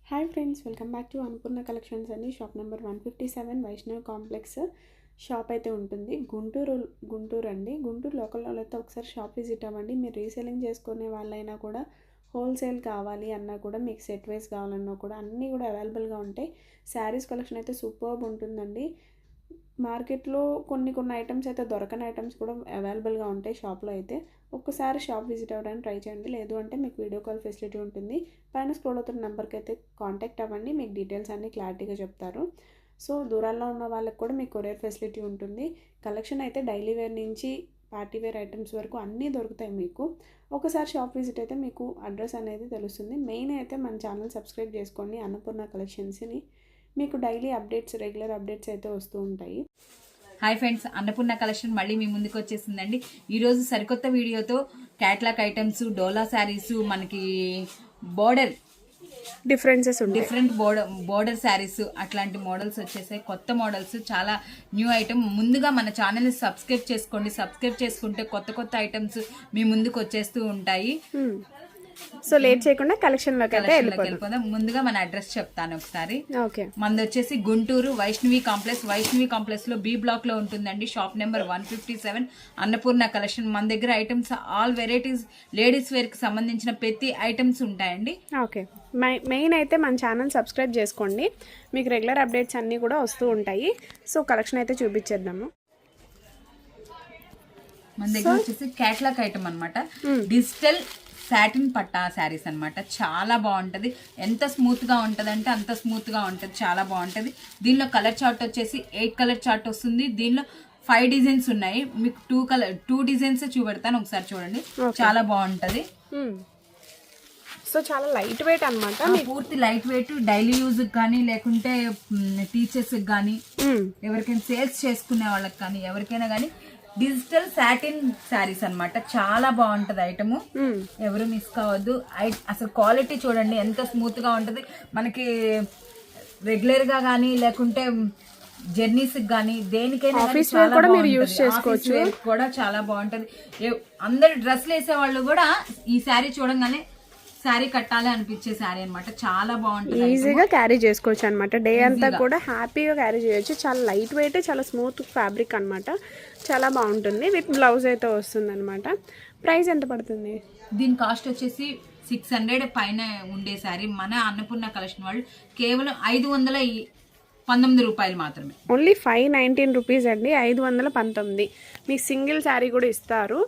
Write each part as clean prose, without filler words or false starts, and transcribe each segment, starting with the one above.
Hi friends, welcome back to Annapurna collections అండి. Shop number 157 Vaishnav complex shop అయితే ఉంటుంది. గుంటూరు అండి. గుంటూరు లోకల్ వాళ్ళైతే ఒకసారి షాప్ విజిట్ అవ్వండి. మీరు రీసేలింగ్ చేసుకునే వాళ్ళైనా కూడా హోల్సేల్ కావాలి అన్నా కూడా మీకు సెట్ వైస్ కావాలన్నా కూడా అన్నీ కూడా అవైలబుల్గా ఉంటాయి. శారీస్ కలెక్షన్ అయితే సూపర్బ్ ఉంటుందండి. మార్కెట్లో కొన్ని ఐటమ్స్ అయితే దొరకని ఐటమ్స్ కూడా అవైలబుల్గా ఉంటాయి షాప్లో అయితే. ఒక్కసారి షాప్ విజిట్ అవ్వడానికి ట్రై చేయండి. లేదు అంటే మీకు వీడియో కాల్ ఫెసిలిటీ ఉంటుంది. పైన స్క్రోల్ అవుతున్న నెంబర్కి అయితే కాంటాక్ట్ అవ్వండి. మీకు డీటెయిల్స్ అన్నీ క్లారిటీగా చెప్తారు. సో దూరాల్లో ఉన్న వాళ్ళకి కూడా మీకు కొరియర్ ఫెసిలిటీ ఉంటుంది. కలెక్షన్ అయితే డైలీ వేర్ నుంచి పార్టీ వేర్ ఐటమ్స్ వరకు అన్నీ దొరుకుతాయి మీకు. ఒకసారి షాప్ విజిట్ అయితే మీకు అడ్రస్ అనేది తెలుస్తుంది. మెయిన్ అయితే మన ఛానల్ సబ్స్క్రైబ్ చేసుకోండి. అన్నపూర్ణ కలెక్షన్స్ని మీకు డైలీ అప్డేట్స్, రెగ్యులర్ అప్డేట్స్ అయితే వస్తూ ఉంటాయి. హాయ్ ఫ్రెండ్స్, అన్నపూర్ణ కలెక్షన్ మళ్ళీ మీ ముందుకు వచ్చేసిందండి. ఈరోజు సరికొత్త వీడియోతో క్యాట్లాగ్ ఐటమ్స్, డోలా శారీస్, మనకి బోర్డర్ డిఫరెంట్ బోర్డర్ శారీస్ అట్లాంటి మోడల్స్ వచ్చేసాయి. కొత్త మోడల్స్, చాలా న్యూ ఐటమ్. ముందుగా మన ఛానల్ని సబ్స్క్రైబ్ చేసుకోండి. సబ్స్క్రైబ్ చేసుకుంటే కొత్త ఐటమ్స్ మీ ముందుకు వచ్చేస్తూ ఉంటాయి. సో లేట్ చేయకుండా కలెక్షన్లోకి వెళ్ళిపోదాం. ముందుగా మన అడ్రస్ చెప్తాను ఒకసారి. ఓకే, మనది వచ్చేసి గుంటూరు వైష్ణవి కాంప్లెక్స్ లో బి బ్లాక్ లో ఉంటుందండి. Shop number 157 Annapurna collection. మన దగ్గర items all varieties, ladies wear కి సంబంధించిన ప్రతి ఐటమ్స్ ఉంటాయండి. ఓకే, మెయిన్ అయితే మన ఛానల్ సబ్స్క్రైబ్ చేసుకోండి. మీకు రెగ్యులర్ అప్డేట్స్ అన్నీ కూడా వస్తూ ఉంటాయి. సో కలెక్షన్ అయితే చూపించేద్దాము. మన దగ్గర వచ్చేసి క్యాట్లాగ్ ఐటమ్ అనమాట. డిజిటల్ సాటిన్ పట్టా శారీస్ అనమాట. చాలా బాగుంటుంది. ఎంత స్మూత్గా ఉంటుంది అంటే అంత స్మూత్గా ఉంటుంది. చాలా బాగుంటుంది. దీనిలో కలర్ చార్ట్ వచ్చేసి 8 కలర్ చార్ట్ వస్తుంది. దీనిలో 5 డిజైన్స్ ఉన్నాయి. మీకు 2 డిజైన్స్ చూపెడతాను, ఒకసారి చూడండి. చాలా బాగుంటుంది. సో చాలా లైట్ వెయిట్ అనమాట. పూర్తి లైట్ వెయిట్. డైలీ యూజ్ కానీ, లేకుంటే టీచర్స్ కానీ, ఎవరికైనా సేల్స్ చేసుకునే వాళ్ళకి కానీ, ఎవరికైనా కానీ డిజిటల్ సాటిన్ శారీస్ అన్నమాట. చాలా బాగుంటది ఐటమ్. ఎవరు మిస్ కావద్దు. అసలు క్వాలిటీ చూడండి ఎంత స్మూత్ గా ఉంటది. మనకి రెగ్యులర్ గా కానీ, లేకుంటే జర్నీస్ కానీ, దేనికైనా కూడా చాలా బాగుంటది. అందరు డ్రెస్లు వేసే వాళ్ళు కూడా ఈ శారీ చూడంగానే శారీ కట్టాలి అనిపించే శారీ అనమాట. చాలా బాగుంటుంది. ఈజీగా క్యారీ చేసుకోవచ్చు అనమాట. డే అంతా కూడా హ్యాపీగా క్యారీ చేయొచ్చు. చాలా లైట్ వెయిట్, చాలా స్మూత్ ఫ్యాబ్రిక్ అనమాట. చాలా బాగుంటుంది. విత్ బ్లౌజ్ అయితే వస్తుంది అనమాట. ప్రైస్ ఎంత పడుతుంది? దీని కాస్ట్ వచ్చేసి 600 పైన ఉండే శారీ. మన అన్నపూర్ణ కలెక్షన్ వాళ్ళు కేవలం 519 రూపాయలు మాత్రమే. ఓన్లీ 519 రూపీస్ అండి. 519. మీకు సింగిల్ శారీ కూడా ఇస్తారు.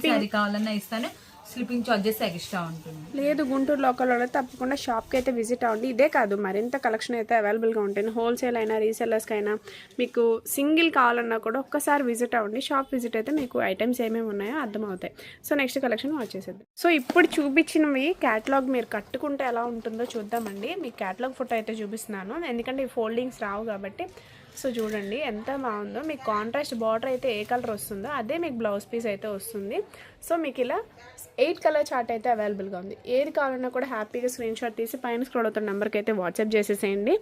శారీ కావాలన్నా ఇస్తాను. స్లిప్పింగ్ చార్జెస్ ఎక్స్ట్రా ఉంటుంది. లేదు, గుంటూరు లోకల్ అయితే తప్పకుండా షాప్కి అయితే విజిట్ అవ్వండి. ఇదే కాదు, మరింత కలెక్షన్ అయితే అవైలబుల్గా ఉంటుంది. హోల్సేల్ అయినా, రీసెల్లర్స్కి అయినా, మీకు సింగిల్ కావాలన్నా కూడా ఒక్కసారి విజిట్ అవ్వండి. షాప్ విజిట్ అయితే మీకు ఐటమ్స్ ఏమేమి ఉన్నాయో అర్థమవుతాయి. సో నెక్స్ట్ కలెక్షన్ వచ్చేసేది. సో ఇప్పుడు చూపించినవి క్యాటలాగ్ మీరు కట్టుకుంటే ఎలా ఉంటుందో చూద్దామండి. మీకు క్యాటలాగ్ ఫోటో అయితే చూపిస్తున్నాను, ఎందుకంటే ఈ ఫోల్డింగ్స్ రావు కాబట్టి. సో చూడండి ఎంత బాగుందో. మీకు కాంట్రాస్ట్ బార్డర్ అయితే ఏ కలర్ వస్తుందో అదే మీకు బ్లౌజ్ పీస్ అయితే వస్తుంది. సో మీకు ఇలా 8 కలర్ చార్ట్ అయితే అవైలబుల్గా ఉంది. ఏది కావాలన్నా కూడా హ్యాపీగా స్క్రీన్ షాట్ తీసి పైన స్క్రోల్ అవుతున్న నెంబర్కి అయితే వాట్సాప్ చేసేసేయండి.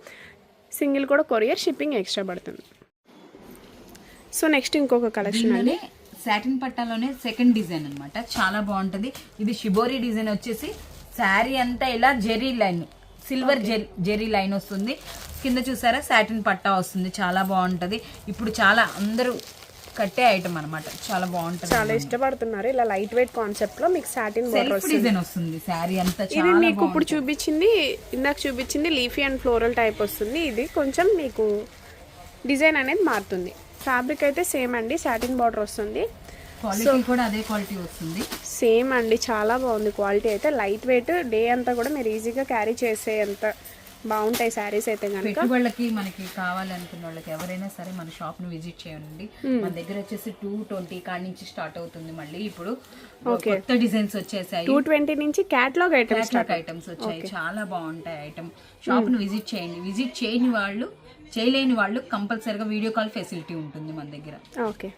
సింగిల్ కూడా కొరియర్ షిప్పింగ్ ఎక్స్ట్రా పడుతుంది. సో నెక్స్ట్ ఇంకొక కలెక్షన్ అండి. సాటిన్ పట్టాలోనే సెకండ్ డిజైన్ అనమాట. చాలా బాగుంటుంది. ఇది షిబోరి డిజైన్ వచ్చేసి శారీ అంతా ఇలా zari line, silver zari line వస్తుంది. కింద చూసారా సాటిన్ పట్టా వస్తుంది. చాలా బాగుంటది. ఇప్పుడు చాలా అందరూ కట్టే ఐటమ్ అనమాట. చాలా బాగుంటది. చాలా ఇష్టపడుతున్నారు. ఇలా లైట్ వెయిట్ కాన్సెప్ట్ లో మీకు సాటిన్ డిజైన్ వస్తుంది. శారీ అంతా ఇది మీకు ఇప్పుడు చూపించింది, ఇందాక చూపించింది లీఫీ అండ్ ఫ్లోరల్ టైప్ వస్తుంది. ఇది కొంచెం మీకు డిజైన్ అనేది మారుతుంది. ఫ్యాబ్రిక్ అయితే సేమ్ అండి. సాటిన్ బార్డర్ వస్తుంది. క్వాలిటీ కూడా అదే క్వాలిటీ వస్తుంది. సేమ్ అండి. చాలా బాగుంది క్వాలిటీ అయితే. లైట్ వెయిట్, డే అంతా కూడా మీరు ఈజీగా క్యారీ చేసేంత బాగుంటాయి శారీస్ అయితే కనుక. వాళ్ళకి మనకి కావాలనుకున్న వాళ్ళకి ఎవరైనా సరే మన షాప్ ను విజిట్ చేయండి. మన దగ్గర వచ్చేసి 220 కాడి నుంచి స్టార్ట్ అవుతుంది. మళ్ళీ ఇప్పుడు కొత్త డిజైన్స్ వచ్చేసాయి. 220 నుంచి క్యాటలాగ్ ఐటమ్స్ వచ్చాయి. చాలా బాగుంటాయి ఐటమ్. షాప్ ను విజిట్ చేయండి. విజిట్ చేయలేని వాళ్ళు కంపల్సరీగా వీడియో కాల్ ఫెసిలిటీ ఉంటుంది మన దగ్గర. ఓకే,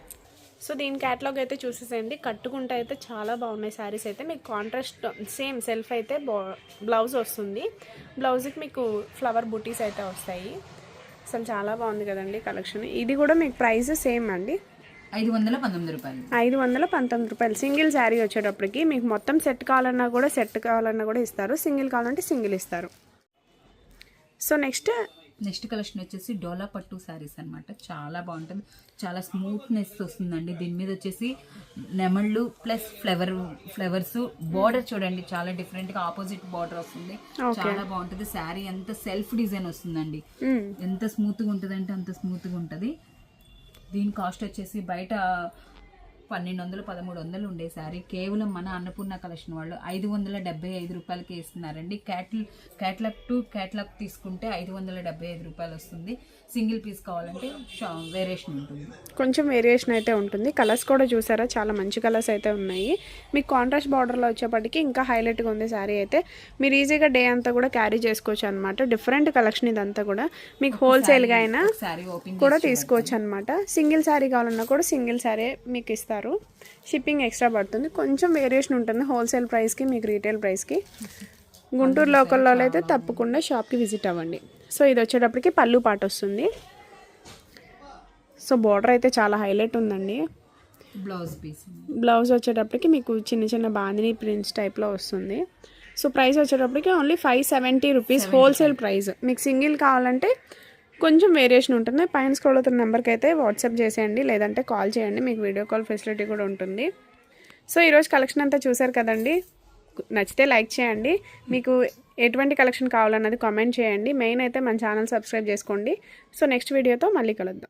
సో దీని క్యాటలాగ్ అయితే చూసేసేయండి. కట్టుకుంటే అయితే చాలా బాగున్నాయి శారీస్ అయితే. మీకు కాంట్రాస్ట్ సేమ్ సెల్ఫ్ అయితే బ్లౌజ్ వస్తుంది. బ్లౌజ్కి మీకు ఫ్లవర్ బుటీస్ అయితే వస్తాయి. అసలు చాలా బాగుంది కదండి కలెక్షన్. ఇది కూడా మీకు ప్రైస్ సేమ్ అండి. 519 రూపాయలు. 519 రూపాయలు సింగిల్ శారీ వచ్చేటప్పటికి. మీకు మొత్తం సెట్ కావాలన్నా కూడా ఇస్తారు. సింగిల్ కావాలంటే సింగిల్ ఇస్తారు. సో నెక్స్ట్ కలెక్షన్ వచ్చేసి డోలా పట్టు శారీస్ అన్నమాట. చాలా బాగుంటుంది, చాలా స్మూత్నెస్ వస్తుందండి. దీని మీద వచ్చేసి నెమళ్ళు ప్లస్ ఫ్లవర్స్. బార్డర్ చూడండి చాలా డిఫరెంట్ గా ఆపోజిట్ బార్డర్ వస్తుంది. చాలా బాగుంటుంది. శారీ అంతా సెల్ఫ్ డిజైన్ వస్తుందండి. ఎంత స్మూత్ గా ఉంటుంది అంటే అంత స్మూత్ గా ఉంటుంది. దీని కాస్ట్ వచ్చేసి బయట 1200-1300 ఉండే శారీ కేవలం మన అన్నపూర్ణ కలెక్షన్ వాళ్ళు 575 రూపాయలకి ఇస్తున్నారండి. క్యాట్లాగ్ టు క్యాట్లాగ్ తీసుకుంటే 575 రూపాయలు వస్తుంది. సింగిల్ పీస్ కావాలంటే వేరియేషన్ ఉంటుంది, కొంచెం వేరియేషన్ అయితే ఉంటుంది. కలర్స్ కూడా చూసారా, చాలా మంచి కలర్స్ అయితే ఉన్నాయి. మీకు కాంట్రాస్ట్ బార్డర్లో వచ్చేప్పటికి ఇంకా హైలైట్గా ఉంది శారీ అయితే. మీరు ఈజీగా డే అంతా కూడా క్యారీ చేసుకోవచ్చు అనమాట. డిఫరెంట్ కలెక్షన్ ఇదంతా కూడా. మీకు హోల్సేల్గా అయినా కూడా తీసుకోవచ్చు అనమాట. సింగిల్ శారీ కావాలన్నా కూడా సింగిల్ శారీ మీకు ఇస్తారు. షిప్పింగ్ ఎక్స్ట్రా పడుతుంది, కొంచెం వేరియేషన్ ఉంటుంది హోల్సేల్ ప్రైస్కి మీకు రీటైల్ ప్రైస్కి. గుంటూరు లోకల్లో అయితే తప్పకుండా షాప్కి విజిట్ అవ్వండి. సో ఇది వచ్చేటప్పటికి పళ్ళు పాట వస్తుంది. సో బార్డర్ అయితే చాలా హైలైట్ ఉందండి. బ్లౌజ్ వచ్చేటప్పటికి మీకు చిన్న చిన్న బాందిని ప్రింట్స్ టైప్లో వస్తుంది. సో ప్రైస్ వచ్చేటప్పటికి ఓన్లీ 570 రూపీస్ హోల్సేల్ ప్రైస్. మీకు సింగిల్ కావాలంటే కొంచెం వేరియేషన్ ఉంటుంది. పైన స్క్రోల్ అవుతున్న నెంబర్కి అయితే వాట్సాప్ చేసేయండి, లేదంటే కాల్ చేయండి, మీకు వీడియో కాల్ ఫెసిలిటీ కూడా ఉంటుంది. సో ఈరోజు కలెక్షన్ అంతా చూసారు కదండి. నచ్చితే లైక్ చేయండి. మీకు ఎటువంటి కలెక్షన్ కావాలన్నది కామెంట్ చేయండి. మెయిన్ అయితే మన ఛానల్ సబ్స్క్రైబ్ చేసుకోండి. సో నెక్స్ట్ వీడియోతో మళ్ళీ కలుద్దాం.